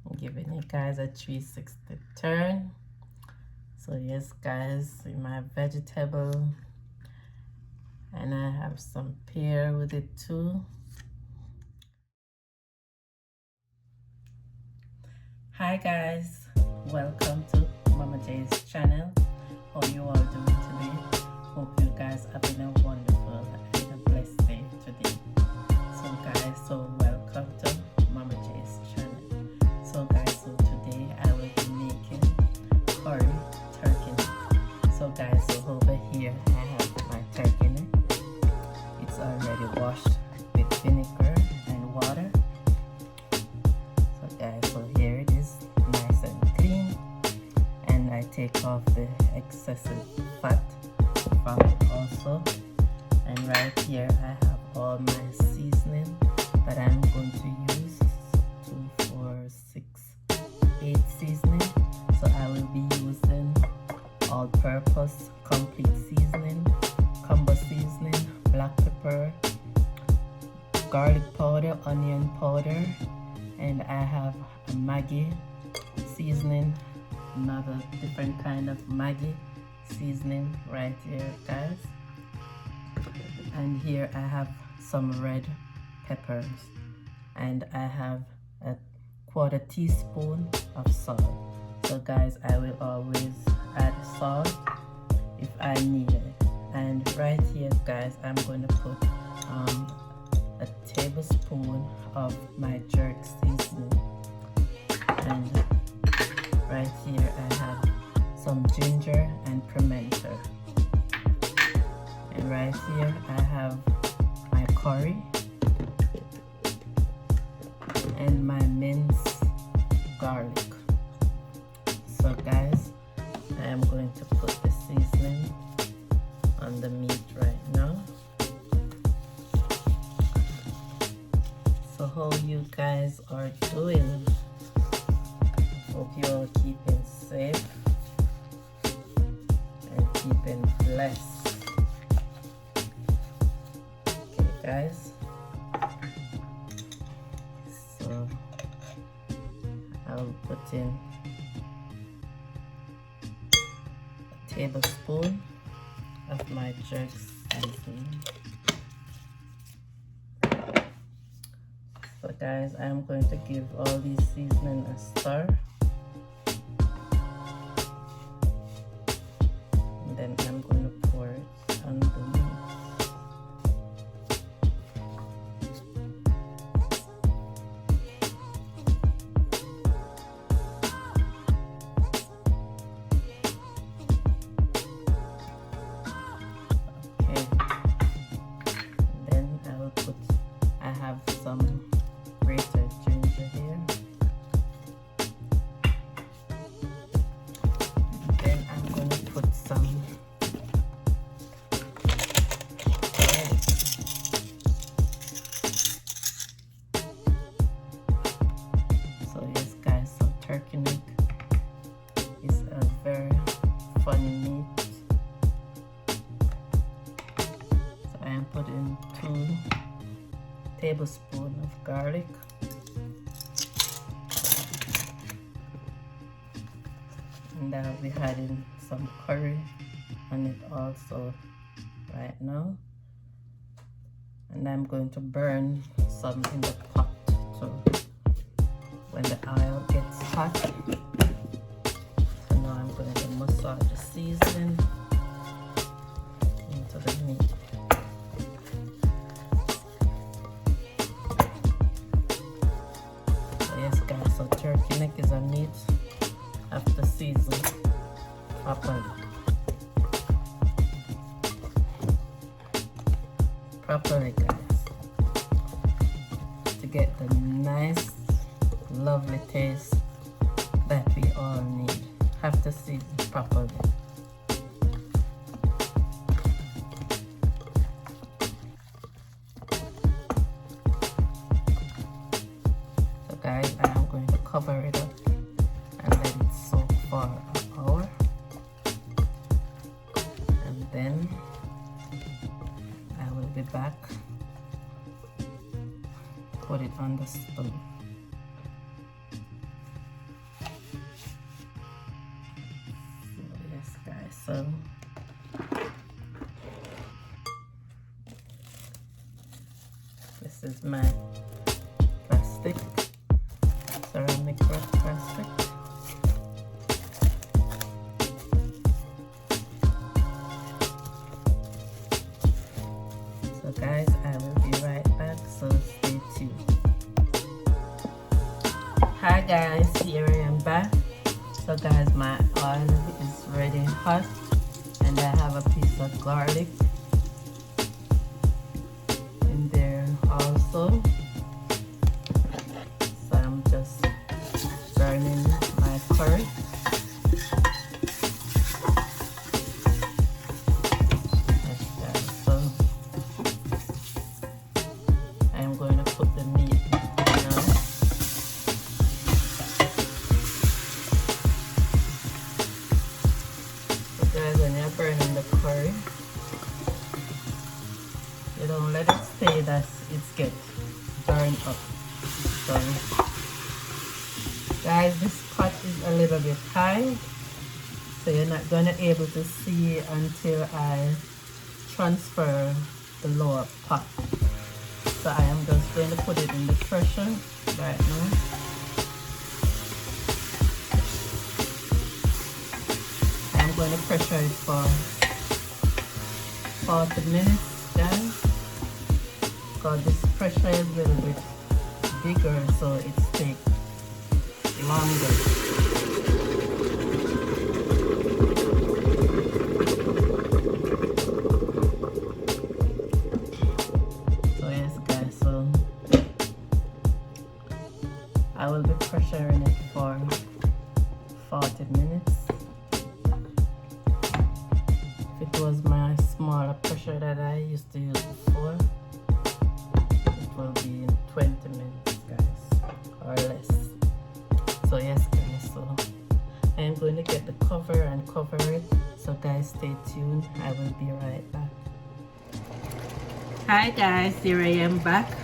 I'm giving you guys a 360 turn. So yes guys, in my vegetable, and I have some pear with it too. Hi guys, welcome to Mama J's channel. How you all doing today? Hope you guys having a wonderful and a blessed day today. So guys, so welcome to Mama J's channel. So guys, so today I will be making curry turkey neck. So guys, so over here I have my turkey neck. It's already washed with vinegar and water. So guys, so here it is, nice and clean, and I take off the excessive fat from it also. And right here I have all my seasoning that I'm going to use. 2, 4, 6, 8 seasoning. So I will be using all-purpose complete seasoning, combo seasoning, black pepper, garlic powder, onion powder, and I have a Maggi seasoning, another different kind of Maggi seasoning right here guys. And here I have some red peppers, and I have a 1/4 teaspoon of salt. So guys, I will always add salt if I need it. And right here guys, I'm going to put a tablespoon of my jerk seasoning, and right here I have some ginger and pimento, and right here I have my curry and my minced garlic. So guys, I am going to put the seasoning on the meat right now. So how you guys are doing? Hope you all keeping safe and keeping blessed. Okay guys, so I will put in a tablespoon of my jerk seasoning. So guys, I'm going to give all these seasoning a stir, and then I'm going to pour it on the meat. Okay, then I have some grated ginger here. Then I'm going to put some garlic. So yes guys, so turkey neck is a very funny meat. So I am putting 2 tablespoons of garlic, and I'll be adding some curry on it also right now, and I'm going to burn some in the pot too when the oil gets hot. So now I'm going to massage the seasoning into the meat. So yes guys, so turkey neck is a meat after season properly guys, to get the nice lovely taste that we all need. Have to season properly. So guys, I am going to cover it up and let it soak for an hour, and then I will be back, put it on the stove. so this is my plastic, ceramic plastic. So guys, I will be right back, so stay tuned. Hi guys, here I am back. So guys, my oil is ready hot, and I have a piece of garlic in there also. So I'm just burning my curry. Yes, guys, so I'm going to put the meat now. So guys, when you're burning the curry, you don't let it stay that it's get burned up. So guys, this pot is a little bit high, so you're not gonna able to see until I transfer the lower pot. So I am just going to put it in the pressure right now. I'm going to pressure it for 40 minutes, guys. Because this pressure is a little bit bigger, so it takes longer. So yes guys, so I will be pressuring it for 40 minutes. If it was my smaller pressure that I used to use before, it will be in 20 minutes guys, or less. So yes guys, so I am going to get the cover and cover it. So guys, stay tuned, I will be right back. Hi guys, here I am back.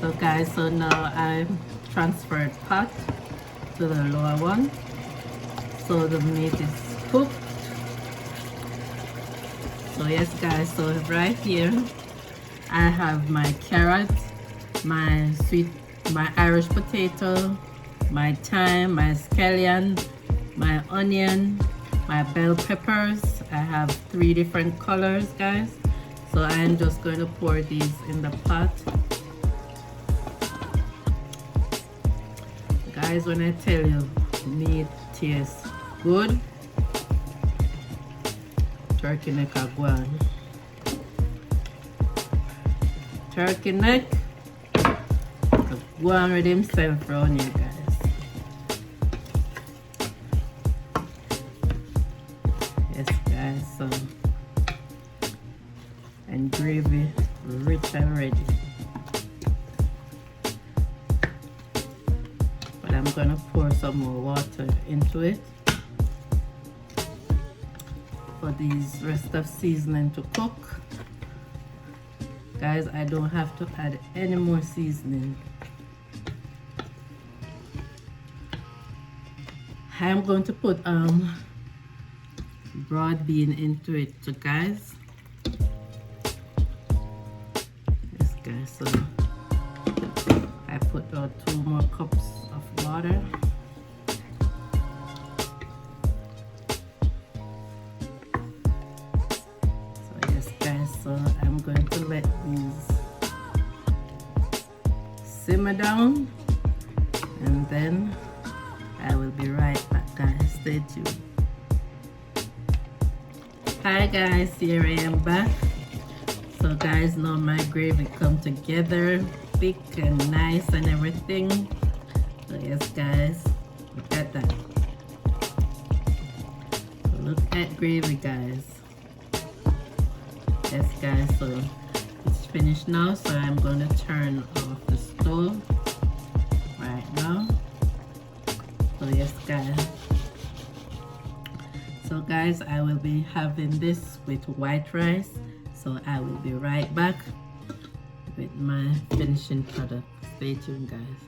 So guys, so now I'm transferred pot to the lower one. So the meat is cooked. So yes guys, so right here I have my carrot, my Irish potato, my thyme, my scallion, my onion, my bell peppers. I have 3 different colors guys. So I'm just going to pour these in the pot. Guys, when I tell you meat tastes good, turkey neck aguan. Turkey neck aguan with himself around here guys. Yes guys, so and gravy rich already. But I'm gonna pour some more water into it for these rest of seasoning to cook. Guys, I don't have to add any more seasoning. I'm going to put broad bean into it too guys. Yes guys, so I put out 2 more cups of water. So yes guys, so I'm going to let these simmer down, and then I will be right back guys, stay tuned. Hi guys, here I am back. So guys, now my gravy come together thick and nice and everything. So yes guys, look at that. Look at gravy guys. Yes guys, so it's finished now, so I'm going to turn off the stove right now. So yes guys, so guys, I will be having this with white rice. So I will be right back with my finishing product. Stay tuned guys.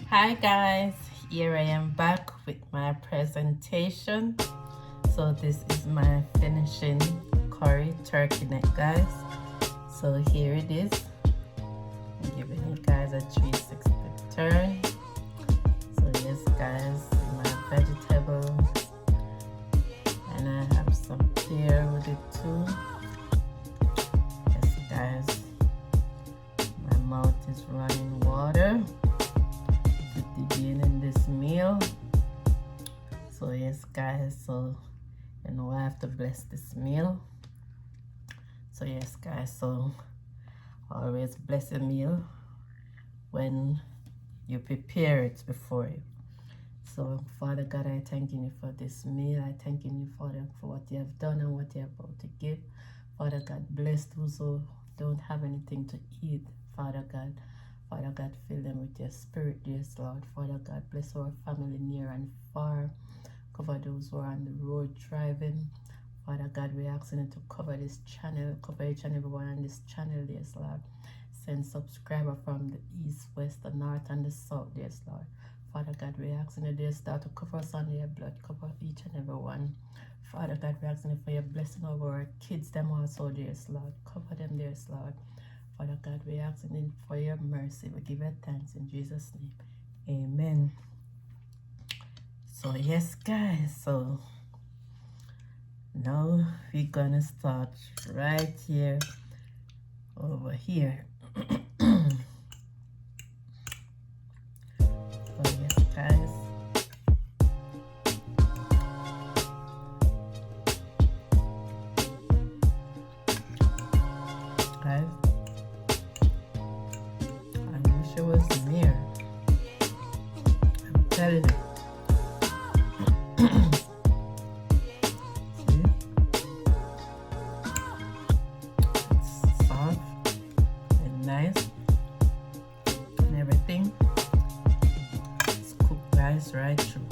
Hi guys, here I am back with my presentation. So So this is my finishing curry turkey neck, guys. So here it is. I'm giving you guys a 360 turn. So yes guys, my vegetable, and I have some pear with it too. Yes guys, my mouth is running water to begin in this meal. So yes guys, so you know I have to bless this meal. So yes guys, so always bless a meal when you prepare it before you. So Father God, I thank you for this meal. I thank you for what you have done and what you're about to give. Father God, bless those who don't have anything to eat. Father God, fill them with your spirit, yes Lord. Father God, bless our family near and far. Cover those who are on the road driving. Father God, we're asking you to cover this channel, cover each and everyone on this channel, yes Lord. Send subscriber from the east, west, the north, and the south, yes Lord. Father God, we're asking you, dear Lord, to cover us under your blood, cover each and every one. Father God, we're asking you for your blessing over our kids, them also, dear Lord. Cover them, dear Lord. Father God, we're asking you for your mercy. We give you thanks in Jesus' name. Amen. So yes guys, so now we're gonna start right here over here. So yes guys, I wish it was near. I'm telling you. See? It's soft and nice and everything. It's cooked guys right through.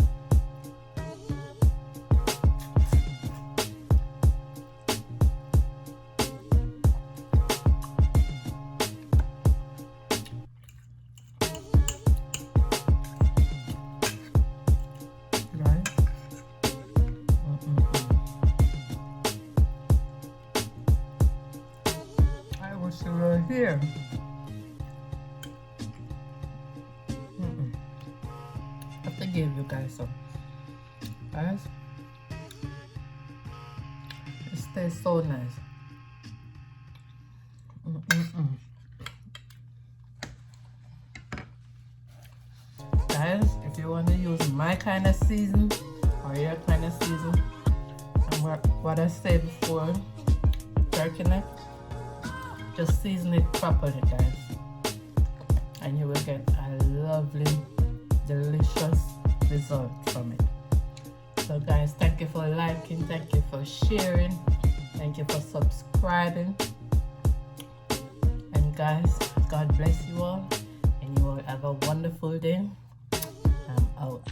Right here. I have to give you guys some. Guys, it tastes so nice. Guys, if you want to use my kind of season or your kind of season, and what I said before, turkey neck, just season it properly, guys, and you will get a lovely, delicious result from it. So guys, thank you for liking, thank you for sharing, thank you for subscribing, and guys, God bless you all, and you all have a wonderful day. I'm out.